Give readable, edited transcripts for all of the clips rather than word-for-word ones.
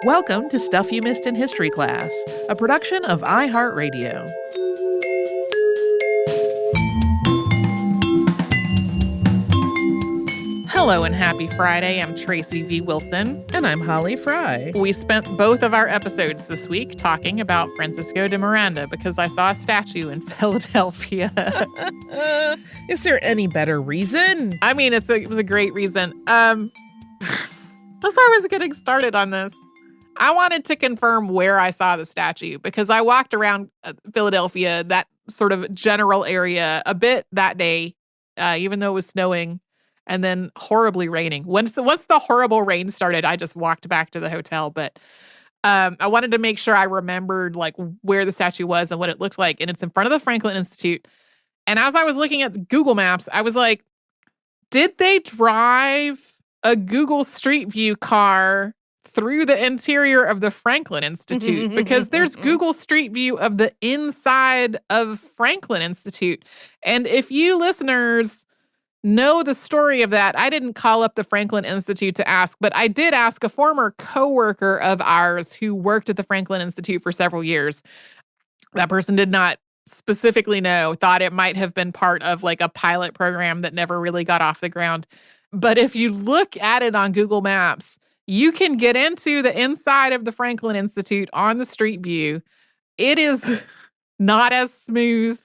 Welcome to Stuff You Missed in History Class, a production of iHeartRadio. Hello and happy Friday. I'm Tracy V. Wilson. And I'm Holly Fry. We spent both of our episodes this week talking about Francisco de Miranda because I saw a statue in Philadelphia. Is there any better reason? I mean, it was a great reason. As I was getting started on this, I wanted to confirm where I saw the statue because I walked around Philadelphia, that sort of general area, a bit that day, even though it was snowing and then horribly raining. Once the horrible rain started, I just walked back to the hotel. But I wanted to make sure I remembered like where the statue was and what it looked like. And it's in front of the Franklin Institute. And as I was looking at Google Maps, I was like, did they drive a Google Street View car through the interior of the Franklin Institute? Because there's Google Street View of the inside of Franklin Institute. And if you listeners know the story of that, I didn't call up the Franklin Institute to ask, but I did ask a former coworker of ours who worked at the Franklin Institute for several years. That person did not specifically know, thought it might have been part of like a pilot program that never really got off the ground. But if you look at it on Google Maps, you can get into the inside of the Franklin Institute on the Street View. It is not as smooth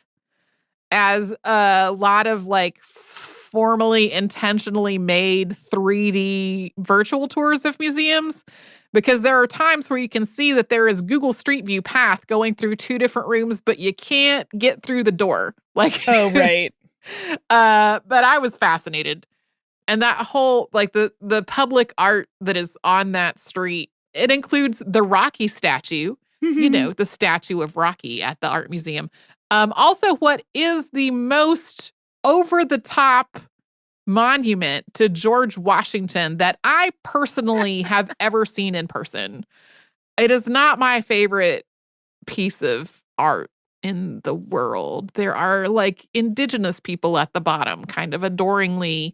as a lot of like formally, intentionally made 3D virtual tours of museums, because there are times where you can see that there is Google Street View path going through two different rooms, but you can't get through the door. Like, oh, right. But I was fascinated. And that whole, like the public art that is on that street, it includes the Rocky statue, you know, the statue of Rocky at the art museum. Also, what is the most over-the-top monument to George Washington that I personally have ever seen in person. It is not my favorite piece of art in the world. There are like indigenous people at the bottom, kind of adoringly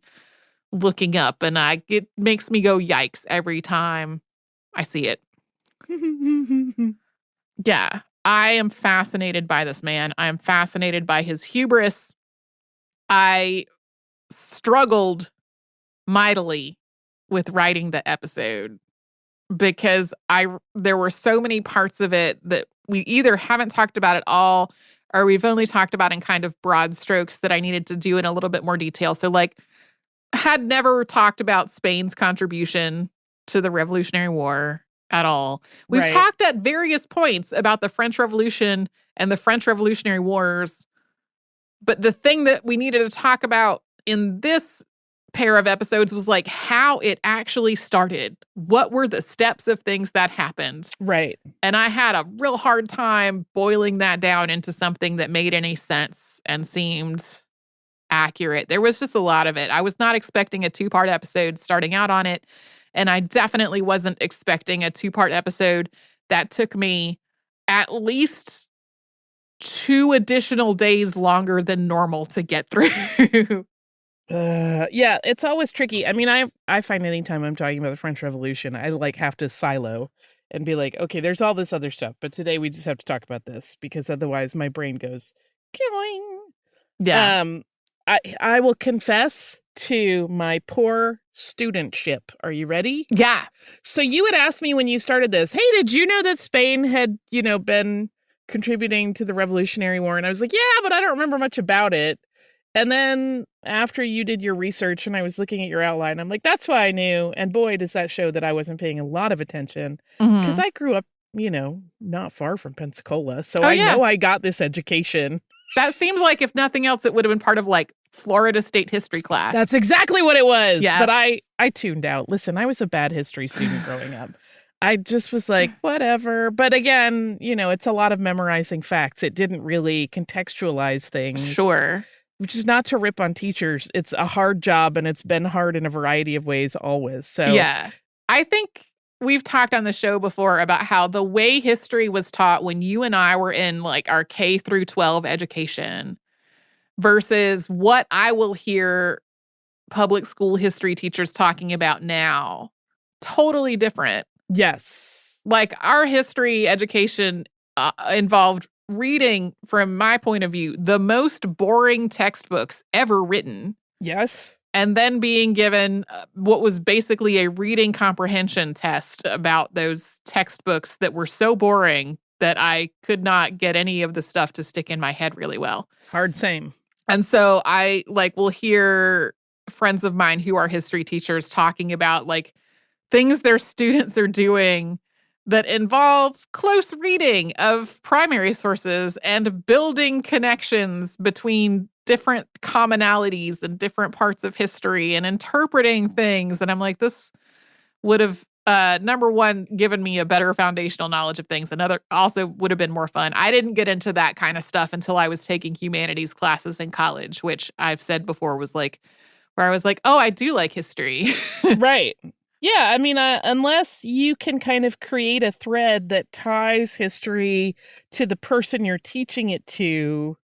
looking up, and it makes me go yikes every time I see it. Yeah, I am fascinated by this man. I am fascinated by his hubris. I struggled mightily with writing the episode because there were so many parts of it that we either haven't talked about at all or we've only talked about in kind of broad strokes that I needed to do in a little bit more detail. So like, had never talked about Spain's contribution to the Revolutionary War at all. We've talked at various points about the French Revolution and the French Revolutionary Wars. But the thing that we needed to talk about in this pair of episodes was like how it actually started. What were the steps of things that happened? Right. And I had a real hard time boiling that down into something that made any sense and seemed accurate. There was just a lot of it. I was not expecting a 2-part episode starting out on it. And I definitely wasn't expecting a 2-part episode that took me at least 2 additional days longer than normal to get through. Yeah, it's always tricky. I mean, I find anytime I'm talking about the French Revolution, I like have to silo and be like, okay, there's all this other stuff, but today we just have to talk about this because otherwise my brain goes, Killing. Yeah. I will confess to my poor studentship. Are you ready? Yeah. So you had asked me when you started this, hey, did you know that Spain had, been contributing to the Revolutionary War? And I was like, yeah, but I don't remember much about it. And then after you did your research and I was looking at your outline, I'm like, that's why I knew. And boy, does that show that I wasn't paying a lot of attention because I grew up, not far from Pensacola. So I know I got this education. That seems like if nothing else, it would have been part of like Florida State history class. That's exactly what it was. Yeah. But I tuned out. Listen, I was a bad history student growing up. I just was like, whatever. But again, it's a lot of memorizing facts. It didn't really contextualize things. Sure. Which is not to rip on teachers. It's a hard job and it's been hard in a variety of ways always. So yeah, I think we've talked on the show before about how the way history was taught when you and I were in like our K through 12 education versus what I will hear public school history teachers talking about now. Totally different. Yes. Like, our history education involved reading, from my point of view, the most boring textbooks ever written. Yes. And then being given what was basically a reading comprehension test about those textbooks that were so boring that I could not get any of the stuff to stick in my head really well. Hard same. And so I will hear friends of mine who are history teachers talking about like things their students are doing that involve close reading of primary sources and building connections between different commonalities and different parts of history and interpreting things. And I'm like, this would have, number one, given me a better foundational knowledge of things. Another also would have been more fun. I didn't get into that kind of stuff until I was taking humanities classes in college, which I've said before was like, where I was like, oh, I do like history. Right. Yeah, I mean, unless you can kind of create a thread that ties history to the person you're teaching it to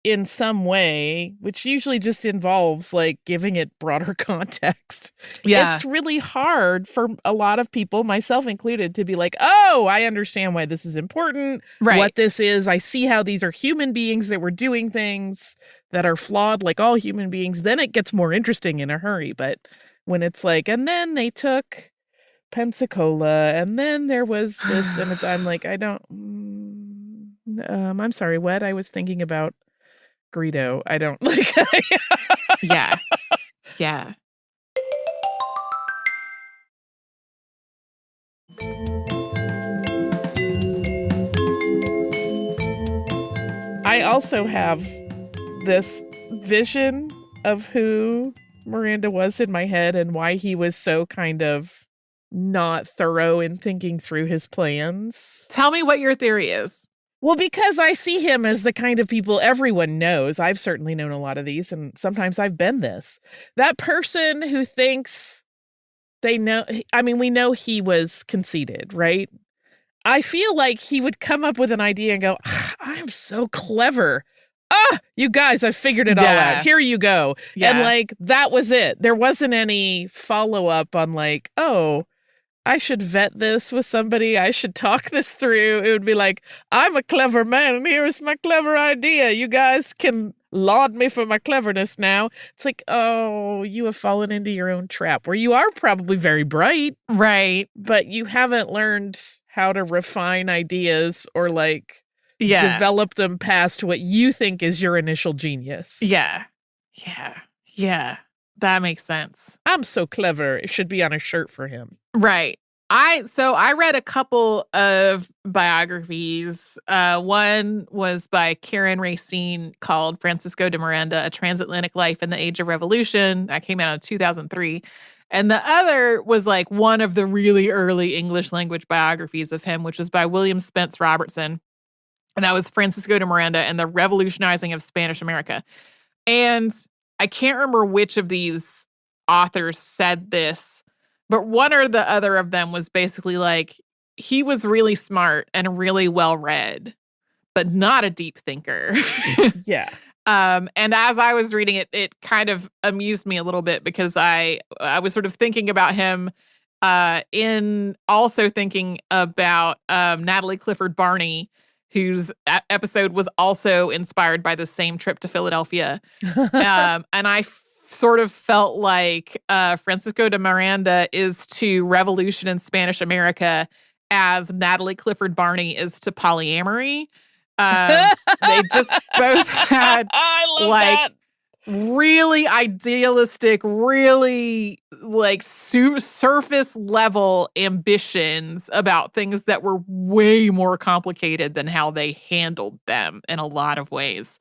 in some way, which usually just involves like giving it broader context. Yeah. It's really hard for a lot of people, myself included, to be like, oh, I understand why this is important, Right. what this is. I see how these are human beings that were doing things that are flawed like all human beings. Then it gets more interesting in a hurry. But when it's like, and then they took Pensacola, and then there was this, and I'm like, I don't, I'm sorry, what? I was thinking about Greedo. I don't like. Yeah. Yeah. I also have this vision of who Miranda was in my head and why he was so kind of not thorough in thinking through his plans. Tell me what your theory is. Well, because I see him as the kind of people everyone knows. I've certainly known a lot of these, and sometimes I've been this. That person who thinks they know. I mean, we know he was conceited, right? I feel like he would come up with an idea and go, I'm so clever. You guys, I figured it all out. Here you go. Yeah. And like, that was it. There wasn't any follow-up on like, oh, I should vet this with somebody. I should talk this through. It would be like, I'm a clever man, and here's my clever idea. You guys can laud me for my cleverness now. It's like, oh, you have fallen into your own trap, where you are probably very bright. Right. But you haven't learned how to refine ideas or like develop them past what you think is your initial genius. Yeah. Yeah. Yeah. That makes sense. I'm so clever. It should be on a shirt for him. Right. I read a couple of biographies. One was by Karen Racine called Francisco de Miranda, A Transatlantic Life in the Age of Revolution. That came out in 2003. And the other was like one of the really early English language biographies of him, which was by William Spence Robertson. And that was Francisco de Miranda and the Revolutionizing of Spanish America. And I can't remember which of these authors said this, but one or the other of them was basically like, he was really smart and really well-read, but not a deep thinker. Yeah. And as I was reading it, it kind of amused me a little bit because I was sort of thinking about him in also thinking about Natalie Clifford Barney, whose episode was also inspired by the same trip to Philadelphia. And I sort of felt like Francisco de Miranda is to revolution in Spanish America as Natalie Clifford Barney is to polyamory. They just both had like really idealistic, really like surface level ambitions about things that were way more complicated than how they handled them in a lot of ways.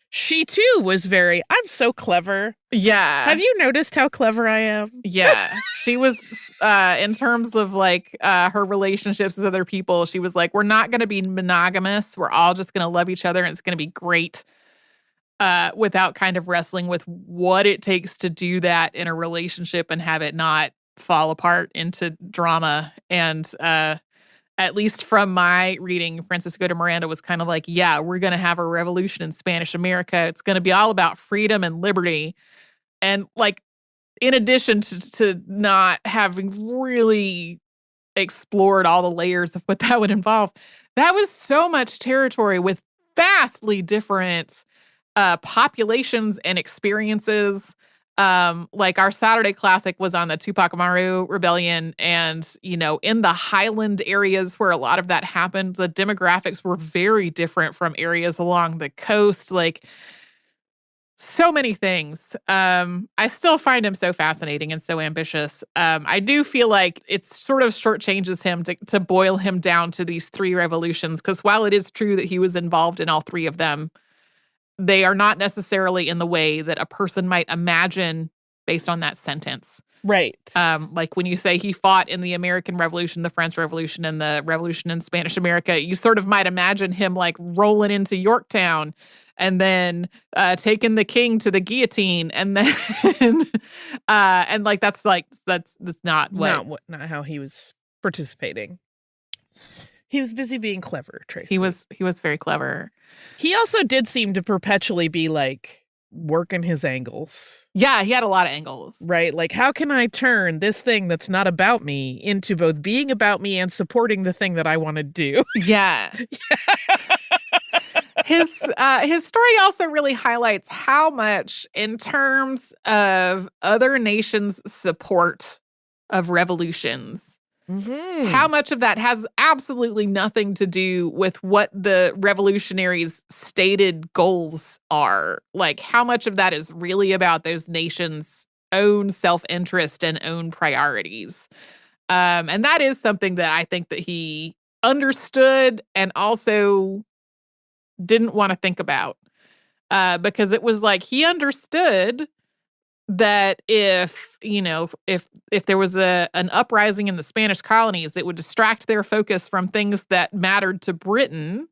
She too was very, I'm so clever. Yeah. Have you noticed how clever I am? Yeah. She was, in terms of like her relationships with other people, she was like, we're not going to be monogamous. We're all just going to love each other and it's going to be great. Without kind of wrestling with what it takes to do that in a relationship and have it not fall apart into drama. And at least from my reading, Francisco de Miranda was kind of like, yeah, we're going to have a revolution in Spanish America. It's going to be all about freedom and liberty. And like, in addition to not having really explored all the layers of what that would involve. That was so much territory with vastly different populations and experiences. Like our Saturday Classic was on the Tupac Amaru Rebellion, and, in the highland areas where a lot of that happened, the demographics were very different from areas along the coast. Like, so many things. I still find him so fascinating and so ambitious. I do feel like it sort of shortchanges him to boil him down to these 3 revolutions, because while it is true that he was involved in all 3 of them, they are not necessarily in the way that a person might imagine based on that sentence. Right. Like when you say he fought in the American Revolution, the French Revolution, and the Revolution in Spanish America, you sort of might imagine him like rolling into Yorktown and then taking the king to the guillotine, and then and like that's not how he was participating. He was busy being clever, Tracy. He was very clever. He also did seem to perpetually be like working his angles. Yeah, he had a lot of angles. Right? Like, how can I turn this thing that's not about me into both being about me and supporting the thing that I want to do? Yeah. His story also really highlights how much, in terms of other nations' support of revolutions, how much of that has absolutely nothing to do with what the revolutionaries' stated goals are. Like, how much of that is really about those nations' own self-interest and own priorities. And that is something that I think that he understood and also didn't want to think about, because it was like he understood that if there was an uprising in the Spanish colonies, it would distract their focus from things that mattered to Britain,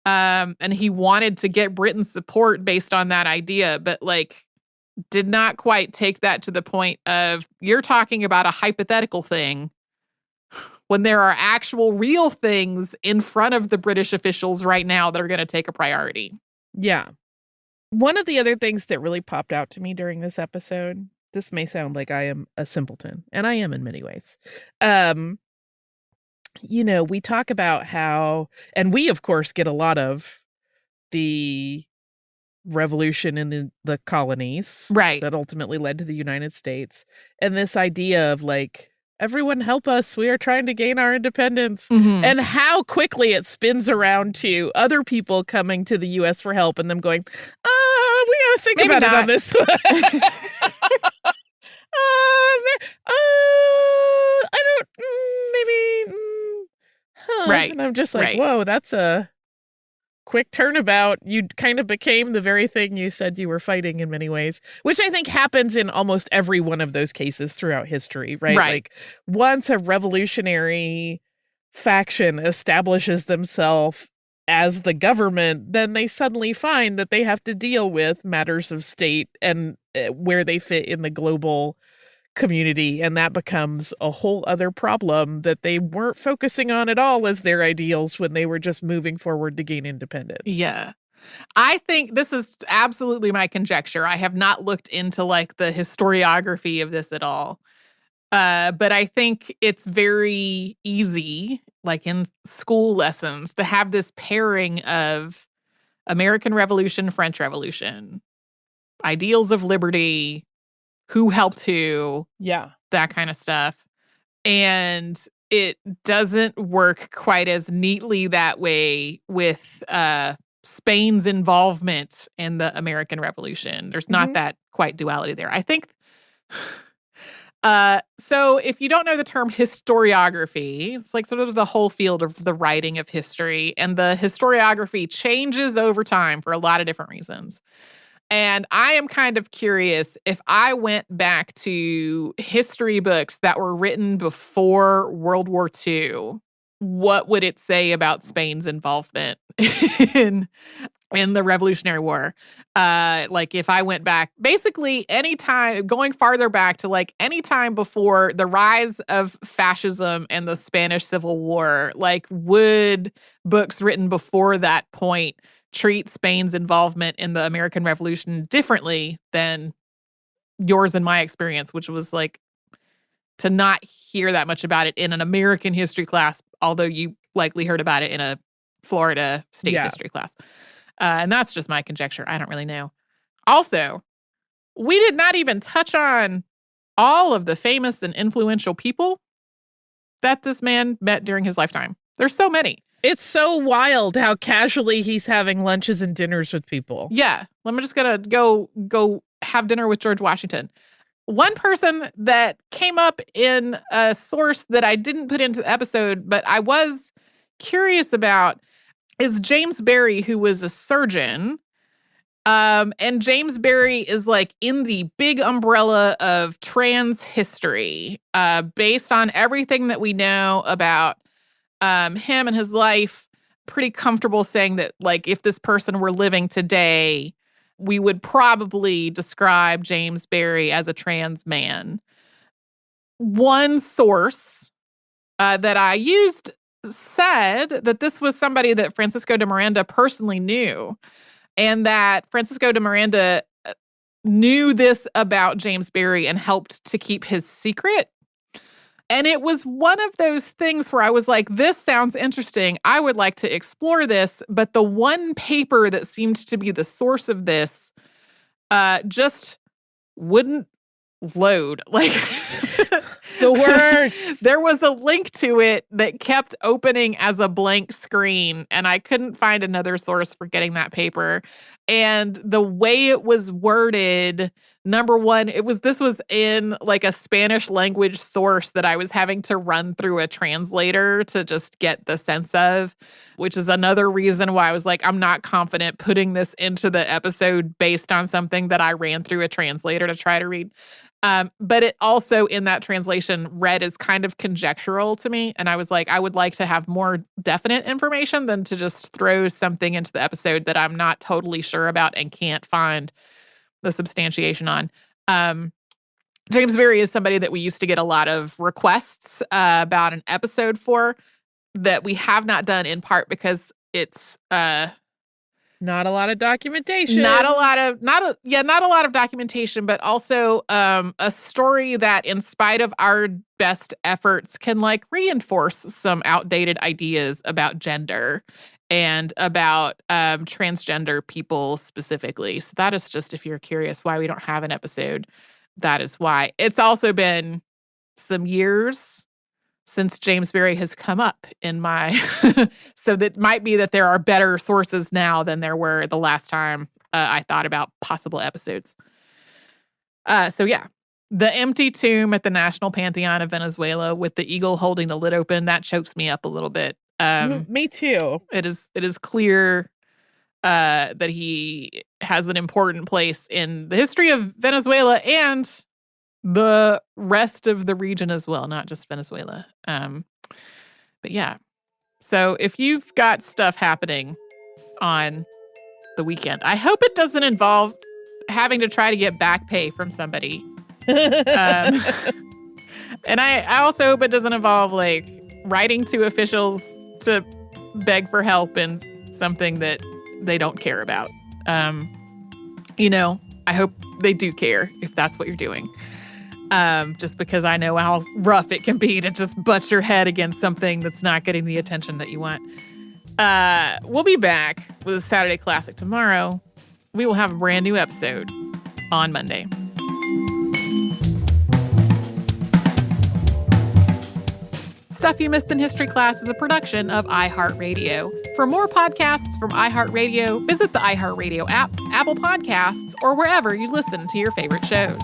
and he wanted to get Britain's support based on that idea, but like did not quite take that to the point of, you're talking about a hypothetical thing when there are actual real things in front of the British officials right now that are going to take a priority. Yeah. One of the other things that really popped out to me during this episode, this may sound like I am a simpleton, and I am in many ways. We talk about how, and we of course get a lot of the revolution in the colonies, right, that ultimately led to the United States, and this idea of like, everyone help us, we are trying to gain our independence. And how quickly it spins around to other people coming to the US for help and them going, we gotta think maybe about not. it on this one. I don't, maybe, right. And I'm just like, right. whoa, that's a quick turnabout. You kind of became the very thing you said you were fighting in many ways, which I think happens in almost every one of those cases throughout history, right? Like, once a revolutionary faction establishes themselves as the government, then they suddenly find that they have to deal with matters of state and where they fit in the global community, and that becomes a whole other problem that they weren't focusing on at all as their ideals when they were just moving forward to gain independence. Yeah. I think this is absolutely my conjecture. I have not looked into like the historiography of this at all. But I think it's very easy, like in school lessons, to have this pairing of American Revolution, French Revolution, ideals of liberty, who helped who, that kind of stuff. And it doesn't work quite as neatly that way with Spain's involvement in the American Revolution. There's not that quite duality there. I think... So if you don't know the term historiography, it's like sort of the whole field of the writing of history, and the historiography changes over time for a lot of different reasons. And I am kind of curious, if I went back to history books that were written before World War II, what would it say about Spain's involvement in the Revolutionary War? Like if I went back, basically anytime, going farther back to like any time before the rise of fascism and the Spanish Civil War, like would books written before that point treat Spain's involvement in the American Revolution differently than yours and my experience, which was like to not hear that much about it in an American history class, although you likely heard about it in a Florida state history class. And that's just my conjecture. I don't really know. Also, we did not even touch on all of the famous and influential people that this man met during his lifetime. There's so many. It's so wild how casually he's having lunches and dinners with people. Yeah. I'm just going to go have dinner with George Washington. One person that came up in a source that I didn't put into the episode, but I was curious about, is James Barry, who was a surgeon. And James Barry is like in the big umbrella of trans history, based on everything that we know about him and his life. Pretty comfortable saying that, like, if this person were living today, we would probably describe James Barry as a trans man. One source that I used said that this was somebody that Francisco de Miranda personally knew, and that Francisco de Miranda knew this about James Barry and helped to keep his secret. And it was one of those things where I was like, this sounds interesting. I would like to explore this. But the one paper that seemed to be the source of this just wouldn't load. Like, the worst. There was a link to it that kept opening as a blank screen, and I couldn't find another source for getting that paper. And the way it was worded, number one, this was in like a Spanish language source that I was having to run through a translator to just get the sense of, which is another reason why I was like, I'm not confident putting this into the episode based on something that I ran through a translator to try to read. But it also, in that translation, read as kind of conjectural to me. And I was like, I would like to have more definite information than to just throw something into the episode that I'm not totally sure about and can't find the substantiation on. James Barry is somebody that we used to get a lot of requests about an episode for that we have not done, in part because it's not a lot of documentation. Not a lot of documentation, but also a story that, in spite of our best efforts, can like reinforce some outdated ideas about gender and about transgender people specifically. So that is just, if you're curious why we don't have an episode, that is why. It's also been some years since James Barry has come up in my, so that might be that there are better sources now than there were the last time I thought about possible episodes. So yeah, the empty tomb at the National Pantheon of Venezuela with the eagle holding the lid open, that chokes me up a little bit. Me too. It is clear that he has an important place in the history of Venezuela and the rest of the region as well, not just Venezuela. But yeah. So if you've got stuff happening on the weekend, I hope it doesn't involve having to try to get back pay from somebody. And I also hope it doesn't involve like writing to officials to beg for help in something that they don't care about. I hope they do care if that's what you're doing. Just because I know how rough it can be to just butt your head against something that's not getting the attention that you want. We'll be back with a Saturday Classic tomorrow. We will have a brand new episode on Monday. Stuff You Missed in History Class is a production of iHeartRadio. For more podcasts from iHeartRadio, visit the iHeartRadio app, Apple Podcasts, or wherever you listen to your favorite shows.